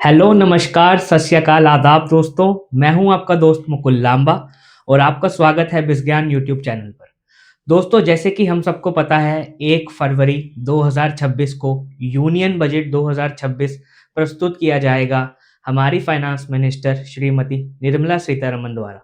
Hello नमस्कार सत श्री अकाल आदाब दोस्तों। मैं हूं आपका दोस्त मुकुल लांबा और आपका स्वागत है विज्ञान यूट्यूब चैनल पर। दोस्तों, जैसे कि हम सबको पता है 1 फरवरी 2026 को यूनियन बजट 2026 प्रस्तुत किया जाएगा हमारी फाइनेंस मिनिस्टर श्रीमती निर्मला सीतारमन द्वारा।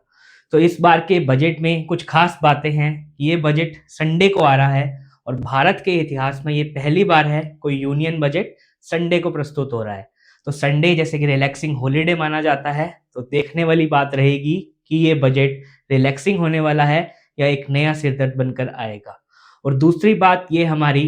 तो इस बार के बजट में कुछ खास बातें हैं। ये बजट संडे को आ रहा है और भारत के इतिहास में ये पहली बार है कोई यूनियन बजट संडे को प्रस्तुत हो रहा है। तो संडे जैसे कि रिलैक्सिंग हॉलीडे माना जाता है, तो देखने वाली बात रहेगी कि ये बजट रिलैक्सिंग होने वाला है या एक नया सिरदर्द बनकर आएगा। और दूसरी बात, ये हमारी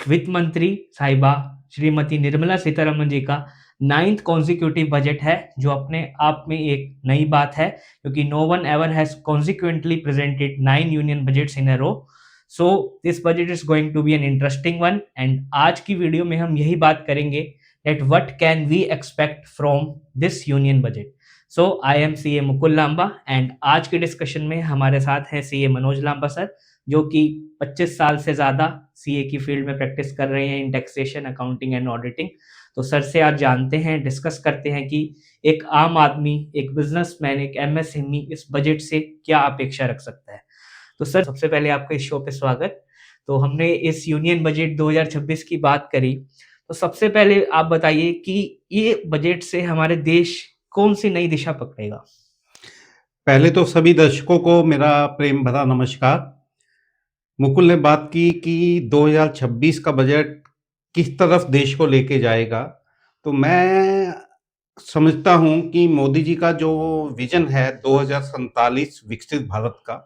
वित्त मंत्री साहिबा श्रीमती निर्मला सीतारमन जी का 9th कॉन्जिक्यूटिव बजट है, जो अपने आप में एक नई बात है क्योंकि no one ever has consequently presented 9 union budgets in a row. So this budget is going to be an interesting one and आज की वीडियो में हम यही बात करेंगे that what can we expect from this union budget. So I am CA Mukul Lamba and आज के discussion में हमारे साथ हैं CA मनोज लांबा सर, जो कि 25 साल से ज़्यादा CA की फील्ड में प्रैक्टिस कर रहे हैं इन टैक्सेशन, अकाउंटिंग एंड ऑडिटिंग। तो सर से आज जानते हैं, डिस्कस करते हैं कि एक आम आदमी, एक बिजनेसमैन, एक MSME इस बजट से क्या अपेक्षा रख सकता है। तो सर, सबसे पहले आपका इस शो पे स्वागत। तो हमने इस यूनियन बजट 2026 की बात करी, तो सबसे पहले आप बताइए कि ये बजट से हमारे देश कौन सी नई दिशा पकड़ेगा। पहले तो सभी दर्शकों को मेरा प्रेम भरा नमस्कार। मुकुल ने बात की कि 2026 का बजट किस तरफ देश को लेके जाएगा, तो मैं समझता हूं कि मोदी जी का जो विजन है 2047 विकसित भारत का,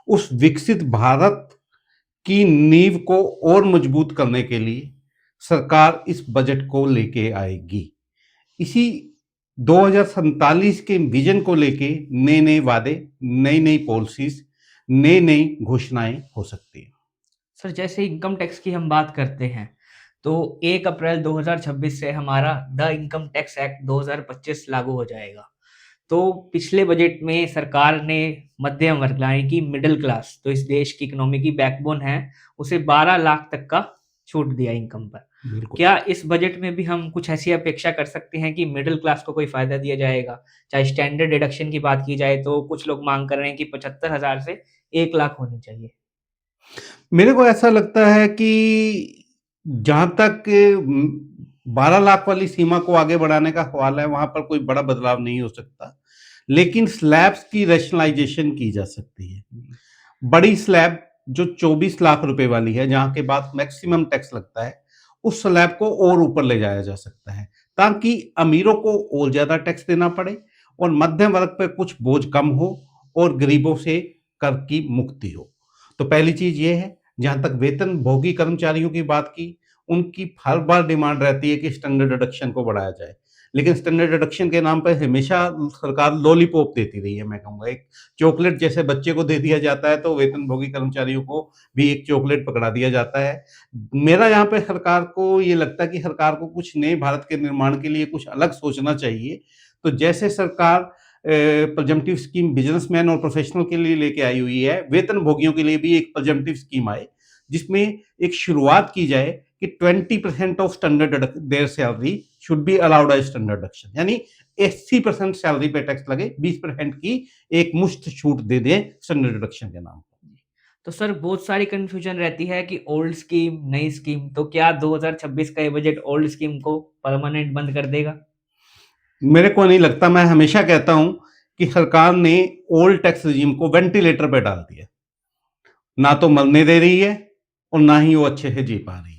उस विकसित भारत की नींव को और मजबूत करने के लिए सरकार इस बजट को लेके आएगी। इसी 2047 के विजन को लेके नए नए वादे, नई नई पॉलिसीज, नई नई घोषणाएं हो सकती हैं। सर, जैसे इनकम टैक्स की हम बात करते हैं, तो 1 अप्रैल 2026 से हमारा द इनकम टैक्स एक्ट 2025 लागू हो जाएगा। तो पिछले बजट में सरकार ने मध्यम वर्ग यानी कि मिडिल क्लास, तो इस देश की इकोनॉमी की बैकबोन है, उसे 12 लाख तक का छूट दिया इनकम पर। बिल्कुल। क्या इस बजट में भी हम कुछ ऐसी अपेक्षा कर सकते हैं कि मिडिल क्लास को कोई फायदा दिया जाएगा? चाहे स्टैंडर्ड डिडक्शन की बात की जाए तो कुछ लोग मांग कर रहे हैं कि 75,000 से 1 लाख होनी चाहिए। मेरे को ऐसा लगता है कि जहां तक 12 लाख वाली सीमा को आगे बढ़ाने का सवाल है, वहां पर कोई बड़ा बदलाव नहीं हो सकता, लेकिन स्लैब्स की रैशनलाइजेशन की जा सकती है। बड़ी स्लैब जो 24 लाख रुपए वाली है, जहां के बाद मैक्सिमम टैक्स लगता है, उस स्लैब को और ऊपर ले जाया जा सकता है ताकि अमीरों को और ज्यादा टैक्स देना पड़े और मध्यम वर्ग पर कुछ बोझ कम हो और गरीबों से कर की मुक्ति हो। तो पहली चीज ये है। जहां तक वेतन भोगी कर्मचारियों की बात की, उनकी हर बार डिमांड रहती है कि स्टैंडर्ड डिडक्शन को बढ़ाया जाए, लेकिन स्टैंडर्ड डिडक्शन के नाम पर हमेशा सरकार लॉलीपॉप देती रही है। मैं कहूंगा एक चॉकलेट जैसे बच्चे को दे दिया जाता है, तो वेतनभोगी कर्मचारियों को भी एक चॉकलेट पकड़ा दिया जाता है। मेरा यहाँ पे सरकार को ये लगता है कि सरकार को कुछ नए भारत के निर्माण के लिए कुछ अलग सोचना चाहिए। तो जैसे सरकार प्रेजम्पटिव स्कीम बिजनेसमैन और प्रोफेशनल के लिए लेके आई हुई है, वेतन भोगियों के लिए भी एक प्रेजम्पटिव स्कीम आए, जिसमें एक शुरुआत की जाए कि 20% of standard their salary should be allowed as standard deduction, यानी 80% सैलरी पे टैक्स लगे, 20% की एक मुश्त छूट दे दें स्टैंडर्ड डिडक्शन के नाम पर। तो सर, बहुत सारी कंफ्यूजन रहती है कि ओल्ड स्कीम, नई स्कीम, तो क्या 2026 का ये बजट ओल्ड स्कीम को परमानेंट बंद कर देगा? मेरे को नहीं लगता। मैं हमेशा कहता हूं कि सरकार ने ओल्ड टैक्स रिजीम को वेंटिलेटर पे डाल दिया, ना तो मरने दे रही है और ना ही वो अच्छे से जी पा रही है।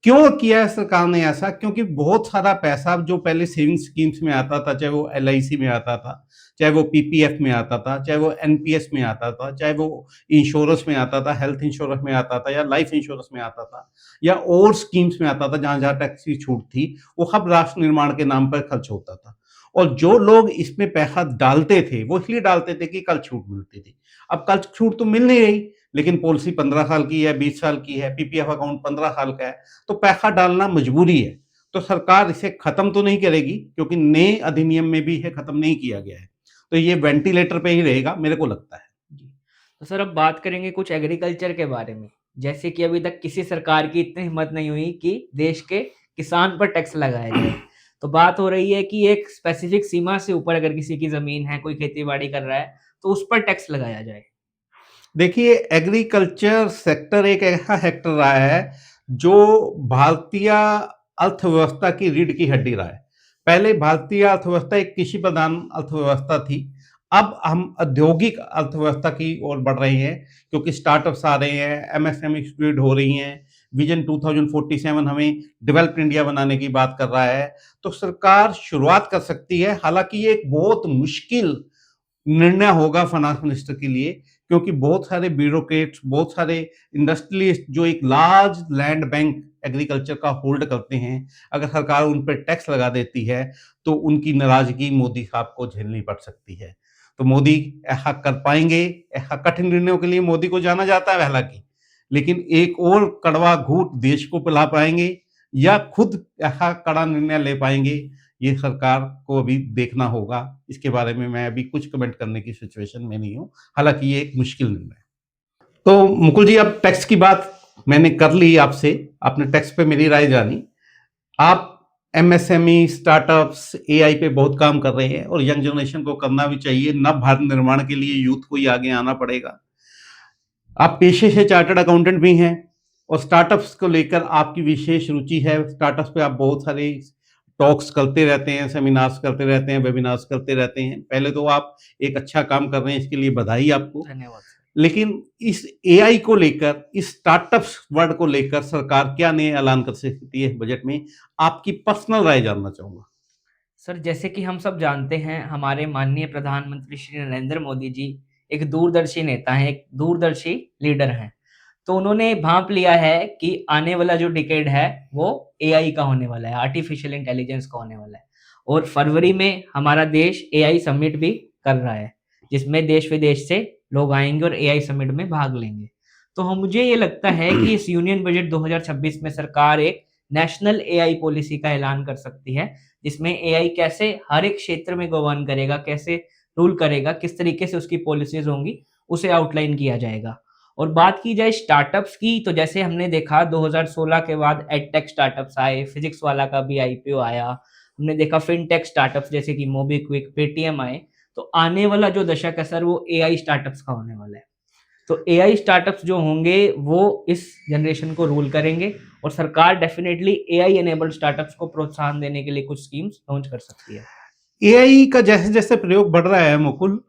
क्यों किया है सरकार ने ऐसा? क्योंकि बहुत सारा पैसा जो पहले सेविंग स्कीम्स में आता था, चाहे वो LIC में आता था, चाहे वो PPF में आता था, चाहे वो NPS में आता था, चाहे वो इंश्योरेंस में आता था, हेल्थ इंश्योरेंस में आता था, या लाइफ इंश्योरेंस में आता था, या और स्कीम्स में आता था जहां जहां टैक्स की छूट थी, वो सब राष्ट्र निर्माण के नाम पर खर्च होता था। और जो लोग इसमें पैसा डालते थे, वो इसलिए डालते थे कि कल छूट मिलती थी। अब कल छूट तो मिल नहीं रही, लेकिन पॉलिसी 15 साल की है, 20 साल की है, PPF अकाउंट 15 साल का है, तो पैसा डालना मजबूरी है। तो सरकार इसे खत्म तो नहीं करेगी, क्योंकि नए अधिनियम में भी इसे खत्म नहीं किया गया है, तो ये वेंटिलेटर पे ही रहेगा, मेरे को लगता है। जी। तो सर, अब बात करेंगे कुछ एग्रीकल्चर के बारे में। जैसे कि अभी तक किसी सरकार की इतनी हिम्मत नहीं हुई कि देश के किसान पर टैक्स लगाया जाए। तो बात हो रही है कि एक स्पेसिफिक सीमा से ऊपर अगर किसी की ज़मीन है, कोई खेती-बाड़ी कर रहा है, तो उस पर टैक्स लगाया जाए। देखिए, एग्रीकल्चर सेक्टर एक ऐसा सेक्टर रहा है जो भारतीय अर्थव्यवस्था की रीढ़ की हड्डी रहा है। पहले भारतीय अर्थव्यवस्था एक कृषि प्रधान अर्थव्यवस्था थी। अब हम औद्योगिक अर्थव्यवस्था की ओर बढ़ रहे हैं, क्योंकि स्टार्टअप्स आ रहे हैं, एमएसएमई स्प्लिट हो रही हैं, विजन 2047 हमें डेवलप्ड इंडिया बनाने की बात कर रहा है। तो सरकार शुरुआत कर सकती है, हालांकि ये एक बहुत मुश्किल निर्णय होगा फाइनेंस मिनिस्टर के लिए, क्योंकि बहुत सारे ब्यूरोक्रेट्स, बहुत सारे इंडस्ट्रियलिस्ट जो एक लार्ज लैंड बैंक एग्रीकल्चर का होल्ड करते हैं, अगर सरकार उन पर टैक्स लगा देती है तो उनकी नाराजगी मोदी साहब को झेलनी पड़ सकती है। तो मोदी ऐसा कर पाएंगे? ऐसा कठिन निर्णयों के लिए मोदी को जाना जाता है हालांकि, लेकिन एक और कड़वा घूंट देश को पिला पाएंगे या खुद ऐसा कड़ा निर्णय ले पाएंगे, ये सरकार को अभी देखना होगा। इसके बारे में मैं अभी कुछ कमेंट करने की सिचुएशन में नहीं हूँ, हालांकि ये एक मुश्किल निर्णय है। तो मुकुल जी, अब टैक्स की बात मैंने कर ली आपसे, आपने टैक्स पे मेरी राय जानी। आप एमएसएमई, स्टार्टअप्स, एआई पे बहुत काम कर रहे हैं और यंग जनरेशन को करना भी चाहिए। नव भारत निर्माण के लिए यूथ को ही आगे आना पड़ेगा। आप पेशे से चार्टर्ड अकाउंटेंट भी हैं और स्टार्टअप्स को लेकर आपकी विशेष रुचि है। स्टार्टअप्स पे आप बहुत सारे टॉक्स करते रहते हैं, सेमिनार्स करते रहते हैं, वेबिनार्स करते रहते हैं। पहले तो आप एक अच्छा काम कर रहे हैं, इसके लिए बधाई आपको। धन्यवाद। लेकिन इस एआई को लेकर, इस स्टार्टअप्स वर्ड को लेकर सरकार क्या नए ऐलान कर सकती है बजट में? आपकी पर्सनल राय जानना चाहूंगा। सर, जैसे कि हम सब जानते हैं, हमारे माननीय प्रधानमंत्री श्री नरेंद्र मोदी जी एक दूरदर्शी नेता हैं, एक दूरदर्शी लीडर हैं। तो उन्होंने भांप लिया है कि आने वाला जो डिकेड है, वो एआई का होने वाला है, आर्टिफिशियल इंटेलिजेंस का होने वाला है। और फरवरी में हमारा देश एआई समिट भी कर रहा है, जिसमें देश-विदेश से लोग आएँगे और एआई समिट में भाग लेंगे। तो मुझे ये लगता है कि इस यूनियन बजट 2026 में सरकार एक नेशनल एआई पॉलिसी का ऐलान कर सकती है, जिसमें एआई कैसे हर एक क्षेत्र में गवर्न करेगा, कैसे रूल करेगा, किस तरीके से उसकी पॉलिसीज़ होंगी, उसे आउटलाइन किया जाएगा। और बात की जाए स्टार्टअप्स की, तो जैसे हमने देखा 2016 के बाद एडटेक स्टार्टअप्स आए, फिजिक्स वाला का भी आईपीओ आया। हमने देखा फिनटेक स्टार्टअप्स जैसे कि मोबीक्विक, पेटीएम आए। तो आने वाला जो दशक है सर, वो एआई स्टार्टअप्स का होने वाला है। तो एआई स्टार्टअप्स जो होंगे वो इस जनरेशन को रूल करेंगे और सरकार डेफिनिटली एआई इनेबल्ड स्टार्टअप्स को प्रोत्साहन देने के लिए कुछ स्कीम्स लॉन्च कर सकती है। एआई का जैसे जैसे प्रयोग बढ़ रहा है मुकुल,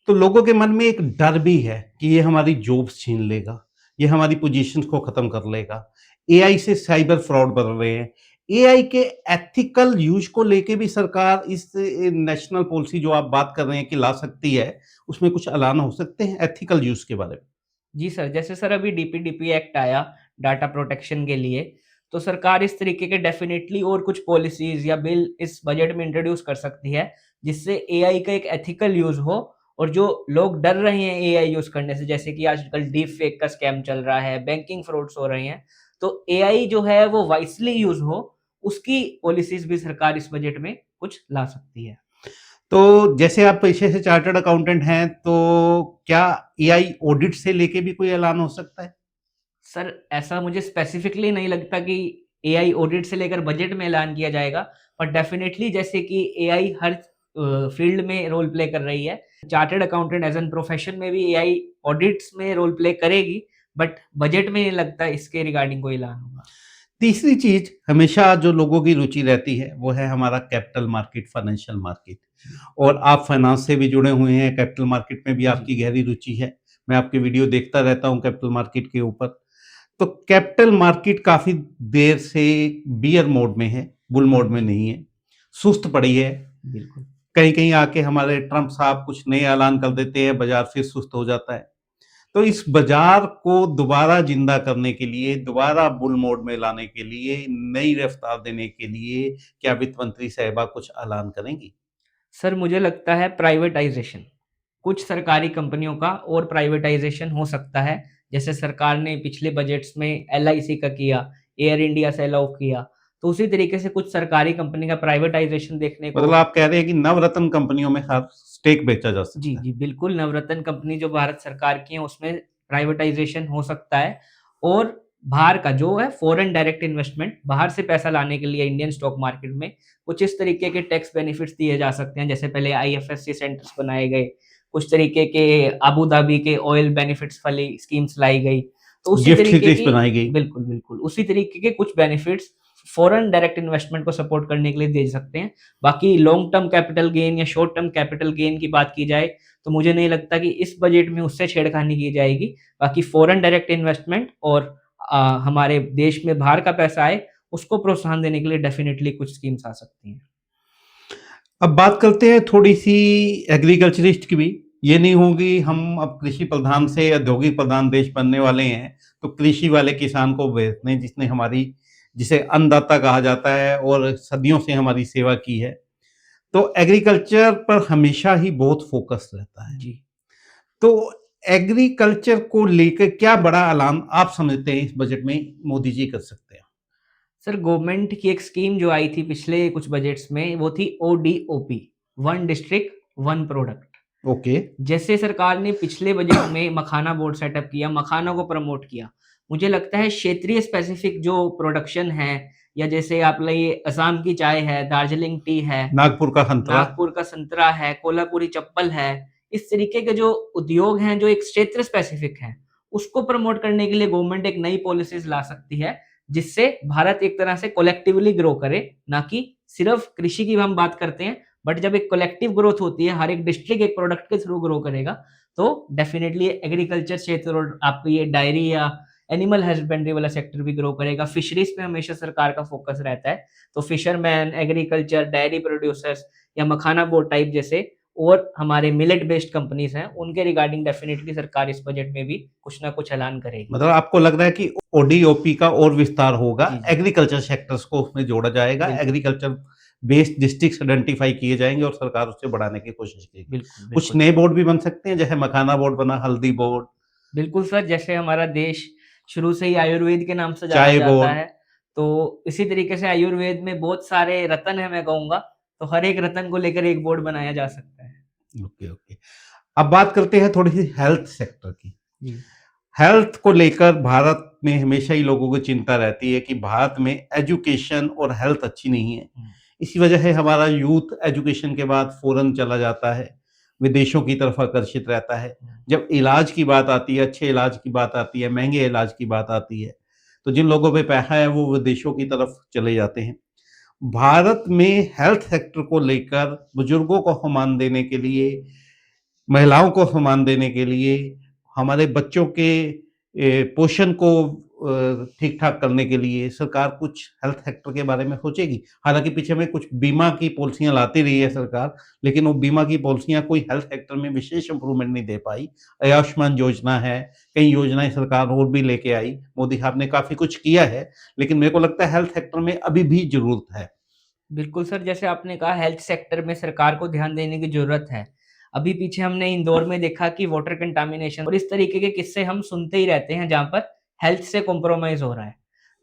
तो लोगों के मन में एक डर भी है कि ये हमारी जॉब्स छीन लेगा, ये हमारी पोजीशंस को खत्म कर लेगा। एआई से साइबर फ्रॉड बढ़ रहे हैं। एआई के एथिकल यूज को लेके भी सरकार इस नेशनल पॉलिसी जो आप बात कर रहे हैं कि ला सकती है, उसमें कुछ ऐलान हो सकते हैं एथिकल यूज के बारे में? जी सर, जैसे सर अभी डीपीडीपी एक्ट आया डाटा प्रोटेक्शन के लिए, तो सरकार इस तरीके के डेफिनिटली और कुछ पॉलिसीज़ या बिल इस बजट में इंट्रोड्यूस कर सकती है, जिससे एआई का एक एथिकल यूज़ हो। और जो लोग डर रहे हैं एआई यूज़ करने से, जैसे कि आजकल डीप फेक का स्कैम चल रहा है, बैंकिंग फ्रॉड्स हो रहे हैं, तो एआई जो है वो वाइसली यूज़ हो, उसकी पॉलिसीज़ भी सरकार इस बजट में कुछ ला सकती है। तो जैसे आप पेशे से चार्टर्ड अकाउंटेंट हैं, तो क्या एआई ऑडिट से लेके भी कोई ऐलान हो सकता है? सर, ऐसा मुझे स्पेसिफिकली नहीं लगता कि एआई ऑडिट से लेकर बजट में ऐलान किया जाएगा, पर डेफ़िनेटली जैसे कि एआई हर फ़ील्ड में रोल प्ले कर रही है, chartered accountant as an profession में भी एआई ऑडिट्स में रोल प्ले करेगी, बट बजट में नहीं लगता इसके रिगार्डिंग कोई ऐलान होगा। तीसरी चीज हमेशा जो लोगों की रुचि रहती है वो है हमारा कैपिटल मार्केट, फाइनेंशियल मार्केट। और आप फाइनेंस से भी जुड़े हुए हैं, कैपिटल मार्केट में भी आपकी गहरी रुचि है। मैं आपके वीडियो देखता रहता हूं कैपिटल मार्केट के ऊपर। तो कैपिटल मार्केट काफी देर से बियर मोड में है, बुल मोड में नहीं है, सुस्त पड़ी है। बिल्कुल। कहीं कहीं आके हमारे ट्रंप साहब कुछ नए ऐलान कर देते हैं, बाजार फिर सुस्त हो जाता है। तो इस बाजार को दोबारा जिंदा करने के लिए, दोबारा बुल मोड में लाने के लिए, नई रफ्तार देने के लिए क्या वित्त मंत्री साहिबा कुछ ऐलान करेंगी? सर, मुझे लगता है प्राइवेटाइज़ेशन, कुछ सरकारी कंपनियों का और प्राइवेटाइज़ेशन हो सकता है। जैसे सरकार ने पिछले बजट्स में एलआईसी का किया, एयर इंडिया सेल ऑफ किया, तो उसी तरीके से कुछ सरकारी कंपनी का प्राइवेटाइज़ेशन देखने को। मतलब आप कह रहे हैं कि नवरत्न कंपनियों में हर स्टेक बेचा जा जी, सकता है। जी, बिल्कुल नवरत्न कंपनी जो भारत सरकार की है उसमें प्राइवेटाइज़ेशन हो सकता है। और बाहर का जो है फॉरेन डायरेक्ट इन्वेस्टमेंट, बाहर से पैसा लाने के लिए इंडियन स्टॉक मार्केट में कुछ इस तरीके के टैक्स बेनिफिट्स दिए जा सकते हैं। जैसे पहले आईएफएससी सेंटर्स बनाए गए, कुछ तरीके के अबू धाबी के ऑयल बेनिफिट्स वाली स्कीम्स लाई गई, तो उसी गिफ्ट तरीके सिटीज की, बनाई गई। बिल्कुल बिल्कुल उसी तरीके के कुछ बेनिफिट्स फॉरेन डायरेक्ट इन्वेस्टमेंट को सपोर्ट करने के लिए दे सकते हैं। बाकी लॉन्ग टर्म कैपिटल गेन या शॉर्ट टर्म कैपिटल गेन की बात की जाए तो मुझे नहीं लगता कि इस बजट में उससे छेड़खानी की जाएगी। बाकी फॉरेन डायरेक्ट इन्वेस्टमेंट और हमारे देश में बाहर का पैसा आए उसको प्रोत्साहन देने के लिए डेफिनेटली कुछ स्कीम्स आ सकती हैं। अब बात करते हैं थोड़ी सी एग्रीकल्चरिस्ट की भी। ये नहीं होगी हम अब कृषि प्रधान से औद्योगिक प्रधान देश बनने वाले हैं तो कृषि वाले किसान को बेचने, जिसने हमारी, जिसे अन्नदाता कहा जाता है और सदियों से हमारी सेवा की है, तो एग्रीकल्चर पर हमेशा ही बहुत फोकस रहता है। जी तो एग्रीकल्चर को लेकर क्या बड़ा ऐलान आप समझते हैं इस बजट में मोदी जी कर सकते हैं? सर, गवर्नमेंट की एक स्कीम जो आई थी पिछले कुछ बजट्स में वो थी ODOP, one district one product. Okay. जैसे सरकार ने पिछले बजट में मखाना बोर्ड सेटअप किया, मखाना को प्रमोट किया, मुझे लगता है क्षेत्रीय स्पेसिफिक जो प्रोडक्शन है, या जैसे आप लिए असम की चाय है, दार्जिलिंग टी है, नागपुर का संतरा। नागपुर का संतरा है, कोल्हापुरी चप्पल है, इस तरीके के जो उद्योग हैं जो एक क्षेत्र स्पेसिफिक हैं, उसको प्रमोट करने के लिए गवर्नमेंट एक नई पॉलिसीज ला सकती है, जिससे भारत एक तरह से कलेक्टिवली ग्रो करे, ना कि सिर्फ कृषि की हम बात करते हैं, बट जब एक कलेक्टिव ग्रोथ होती है, हर एक डिस्ट्रिक्ट एक प्रोडक्ट के थ्रू ग्रो करेगा, तो डेफिनेटली एग्रीकल्चर क्षेत्र और आपको ये डायरी या एनिमल हस्बेंड्री वाला सेक्टर भी ग्रो करेगा। फिशरीज पे हमेशा सरकार का फोकस रहता है, तो फिशरमैन, एग्रीकल्चर, डायरी प्रोड्यूसर्स या मखाना बोर्ड टाइप जैसे और हमारे मिलेट बेस्ड कंपनीज हैं, उनके रिगार्डिंग डेफिनेटली सरकार इस बजट में भी कुछ ना कुछ ऐलान करेगी। मतलब आपको लग रहा है कि ओडीओपी का और विस्तार होगा, जी, जी। एग्रीकल्चर सेक्टर्स को उसमें जोड़ा जाएगा, बिल्कुल। एग्रीकल्चर बेस्ड डिस्ट्रिक्ट्स आइडेंटिफाई किए जाएंगे और सरकार उससे बढ़ाने की कोशिश करेगी। बिल्कुल, कुछ बिल्कुल। नए बोर्ड भी बन सकते हैं, जैसे मखाना बोर्ड बना, हल्दी बोर्ड, बिल्कुल सर, जैसे हमारा देश शुरू से ही आयुर्वेद के नाम से जाना चाय जाता बोर्ड। है, तो इसी तरीके से आयुर्वेद में बहुत सारे रत्न हैं मैं कहूँगा, तो हर एक रत्न को लेकर एक बोर्ड बनाया जा सकता है। Okay, okay. अब बात करते हैं थोड़ी सी हेल्थ सेक्टर की। जी। हेल्थ को लेकर भारत में हमेशा ही लोगों को चिंता रहती है कि भारत में एजुकेशन और हेल्थ अच्छी नहीं है। इसी वजह से हमारा यूथ एजुकेशन के बाद फॉरेन चला जाता है, विदेशों की तरफ आकर्षित रहता है। जब इलाज की बात आती है, अच्छे इलाज की बात आती है, महंगे इलाज की बात आती है, तो जिन लोगों पे पैसा है वो विदेशों की तरफ चले जाते हैं। भारत में हेल्थ सेक्टर को लेकर बुजुर्गों को सम्मान देने के लिए, महिलाओं को सम्मान देने के लिए, हमारे बच्चों के पोषण को ठीक-ठाक करने के लिए सरकार कुछ हेल्थ सेक्टर के बारे में सोचेगी? हालाँकि पीछे में कुछ बीमा की पॉलिसियाँ लाती रही है सरकार, लेकिन वो बीमा की पॉलिसियाँ कोई हेल्थ सेक्टर में विशेष इम्प्रूवमेंट नहीं दे पाई। आयुष्मान योजना है, कई योजनाएँ सरकार और भी लेके आई, मोदी साहब ने काफ़ी कुछ किया है, लेकिन मेरे को लगता है हेल्थ सेक्टर में अभी भी ज़रूरत है। बिल्कुल सर, जैसे आपने कहा हेल्थ सेक्टर में सरकार को ध्यान देने की ज़रूरत है। अभी पीछे हमने इंदौर में देखा कि वाटर कंटामिनेशन और इस तरीके के किस्से हम सुनते ही रहते हैं जहाँ पर हेल्थ से कॉम्प्रोमाइज़ हो रहा है।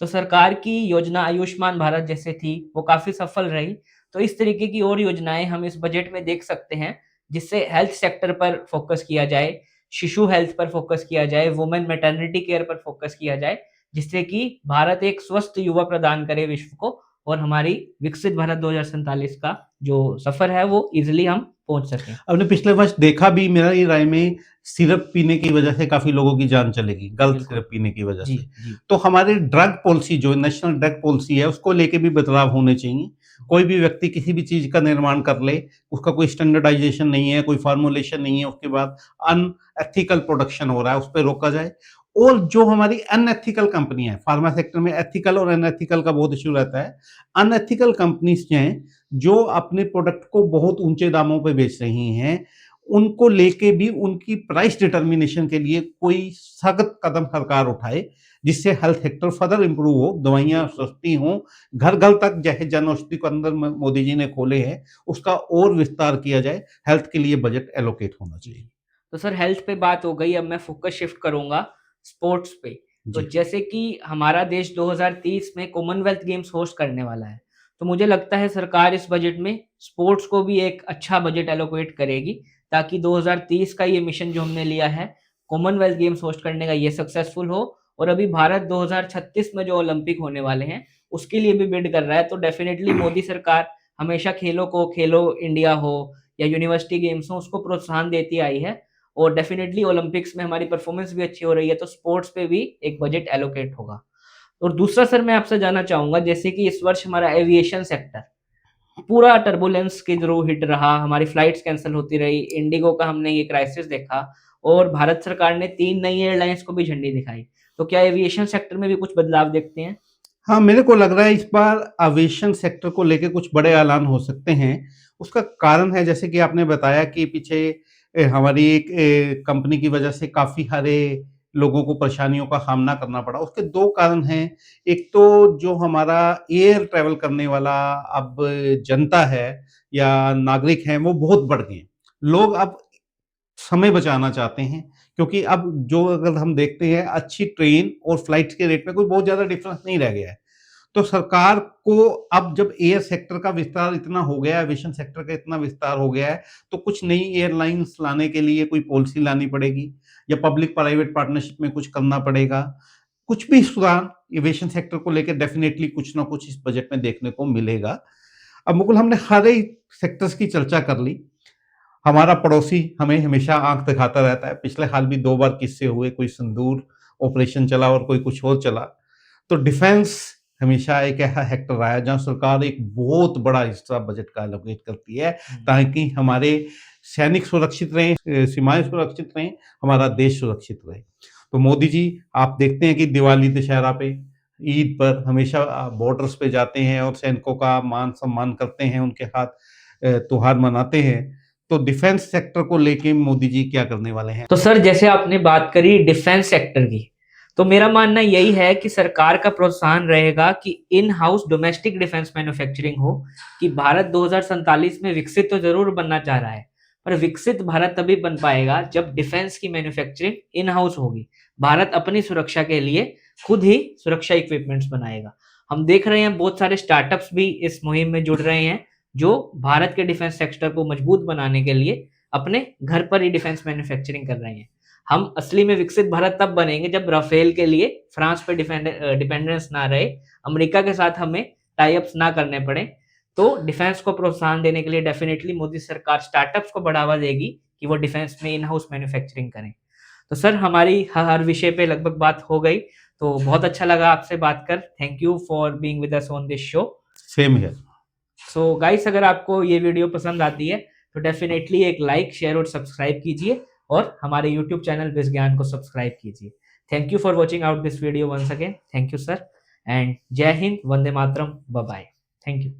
तो सरकार की योजना आयुष्मान भारत जैसे थी, वो काफ़ी सफल रही। तो इस तरीके की और योजनाएँ हम इस बजट में देख सकते हैं, जिससे हेल्थ सेक्टर पर फोकस किया जाए, शिशु हेल्थ पर फोकस किया जाए, वुमेन मैटरनिटी केयर पर फोकस किया जाए, जिससे कि भारत एक स्वस्थ युवा प्रदान करे विश्व को और हमारी विकसित भारत 2047 का जो सफ़र है वो ईज़िली हम पहुँच सकें। हमने पिछले वर्ष देखा भी, मेरी राय में सिरप पीने की वजह से काफ़ी लोगों की जान चली गई, गलत बिल्कुल। सिरप पीने की वजह जी, से। जी। तो हमारी ड्रग पॉलिसी जो नेशनल ड्रग पॉलिसी है, उसको लेके भी बदलाव होने चाहिए। कोई भी व्यक्ति किसी भी चीज़ का निर्माण कर ले, उसका कोई स्टैंडर्डाइज़ेशन नहीं है, कोई फ़ॉर्मुलेशन नहीं है, उसके बाद अनएथिकल प्रोडक्शन हो रहा है, उस पे रोका जाए। और जो हमारी अनएथिकल कंपनियाँ हैं, फार्मा सेक्टर में एथिकल और अनएथिकल का बहुत इश्यू रहता है। अनएथिकल कंपनीज़ जो हैं, जो अपने प्रोडक्ट को बहुत ऊँचे दामों पे बेच रही हैं, उनको लेके भी उनकी प्राइस डिटर्मिनेशन के लिए कोई सख्त कदम सरकार उठाए, जिससे हेल्थ सेक्टर फर्दर इम्प्रूव हो, दवाइयाँ सस्ती हों, घर-घर तक जैसे जन औषधि केंद्र मोदी जी ने खोले हैं, उसका और विस्तार किया जाए, हेल्थ के लिए बजट एलोकेट होना चाहिए। तो सर हेल्थ पे बात हो गई, अब मैं फ़ोकस शिफ्ट करूँगा स्पोर्ट्स पे। तो जी। जैसे कि हमारा देश 2030 में कॉमनवेल्थ गेम्स होस्ट करने वाला है, तो मुझे लगता है सरकार इस बजट में स्पोर्ट्स को भी एक अच्छा बजट एलोकेट करेगी, ताकि 2030 का ये मिशन जो हमने लिया है, कॉमनवेल्थ गेम्स होस्ट करने का, ये सक्सेसफुल हो और अभी भारत 2036 में जो ओलंपिक होने वाले हैं उसके लिए भी बिड कर रहा है। तो डेफिनेटली मोदी सरकार हमेशा खेलों को, खेलो इंडिया हो या यूनिवर्सिटी गेम्स हो, उसको प्रोत्साहन देती आई है। और डेफिनेटली ओलंपिक्स में हमारी परफॉर्मेंस भी अच्छी हो रही है, तो स्पोर्ट्स पे भी एक बजट एलोकेट होगा। और दूसरा सर मैं आपसे जानना चाहूंगा, जैसे कि इस वर्ष हमारा एविएशन सेक्टर पूरा टर्बुलेंस के थ्रू हिट रहा, हमारी फ्लाइट्स कैंसिल होती रही, इंडिगो का हमने ये क्राइसिस देखा और भारत सरकार ने 3 नई एयरलाइंस को भी झंडी दिखाई। तो क्या एविएशन सेक्टर में भी कुछ बदलाव देखते हैं? हाँ, मेरे को लग रहा है इस बार एविएशन सेक्टर को लेके कुछ बड़े ऐलान हो सकते हैं। उसका कारण है जैसे कि आपने बताया कि पीछे हमारी एक कंपनी की वजह से काफ़ी सारे लोगों को परेशानियों का सामना करना पड़ा। उसके 2 कारण हैं। एक तो जो हमारा एयर ट्रैवल करने वाला अब जनता है या नागरिक हैं, वो बहुत बढ़ गए हैं। लोग अब समय बचाना चाहते हैं, क्योंकि अब जो अगर हम देखते हैं अच्छी ट्रेन और फ्लाइट्स के रेट में कोई बहुत ज़्यादा डिफरेंस नहीं रह गया है। तो सरकार को अब जब एयर सेक्टर का विस्तार इतना हो गया है, एविएशन सेक्टर का इतना विस्तार हो गया है, तो कुछ नई एयरलाइंस लाने के लिए कोई पॉलिसी लानी पड़ेगी या पब्लिक प्राइवेट पार्टनरशिप में कुछ करना पड़ेगा। कुछ भी सुधार एविएशन सेक्टर को लेकर डेफिनिटली कुछ ना कुछ इस बजट में देखने को मिलेगा। अब मुकुल, हमने सारे सेक्टर्स की चर्चा कर ली। हमारा पड़ोसी हमें हमेशा आँख दिखाता रहता है। पिछले साल भी 2 बार किस्से हुए, कोई सिंदूर ऑपरेशन चला और कोई कुछ और चला। तो डिफेंस हमेशा एक ऐसा सेक्टर रहा है जहाँ सरकार एक बहुत बड़ा हिस्सा बजट का एलोकेट करती है, ताकि हमारे सैनिक सुरक्षित रहें, सीमाएँ सुरक्षित रहें, हमारा देश सुरक्षित रहे। तो मोदी जी, आप देखते हैं कि दिवाली, दशहरा पे, ईद पर हमेशा बॉर्डर्स पे जाते हैं और सैनिकों का मान-सम्मान करते हैं, उनके साथ त्योहार मनाते हैं। तो डिफेंस सेक्टर को लेके मोदी जी क्या करने वाले हैं? तो सर जैसे आपने बात करी डिफेंस सेक्टर की, तो मेरा मानना यही है कि सरकार का प्रोत्साहन रहेगा कि in house domestic defence manufacturing हो। कि भारत 2047 में विकसित तो जरूर बनना चाह रहा है, पर विकसित भारत तभी बन पाएगा जब डिफेंस की मैन्युफैक्चरिंग इन हाउस होगी। भारत अपनी सुरक्षा के लिए खुद ही सुरक्षा इक्विपमेंट्स बनाएगा। हम देख रहे हैं बहुत सारे स्टार्टअप्स भी इस मुहिम में जुड़ रहे हैं, जो भारत के डिफेंस सेक्टर को मजबूत बनाने के लिए अपने घर पर ही डिफेंस मैन्युफैक्चरिंग कर रहे हैं। हम असली में विकसित भारत तब बनेंगे जब राफेल के लिए फ्रांस पे डिपेंडेंस ना रहे, अमेरिका के साथ हमें टाई अप्स ना करने पड़े। तो डिफेंस को प्रोत्साहन देने के लिए डेफिनेटली मोदी सरकार स्टार्टअप्स को बढ़ावा देगी कि वो डिफेंस में इन हाउस मैन्युफैक्चरिंग करें। तो सर हमारी हर विषय पे लगभग बात हो गई, तो बहुत अच्छा लगा आपसे बात कर। Thank you for being with us on this show. Same here. So guys, अगर आपको ये वीडियो पसंद आती है तो डेफिनेटली एक लाइक, शेयर और सब्सक्राइब कीजिए और हमारे यूट्यूब चैनल विज्ञान को सब्सक्राइब कीजिए। Thank you for watching out this video once again. Thank you sir, and जय हिंद, वंदे मातरम, बाय बाय। Thank you.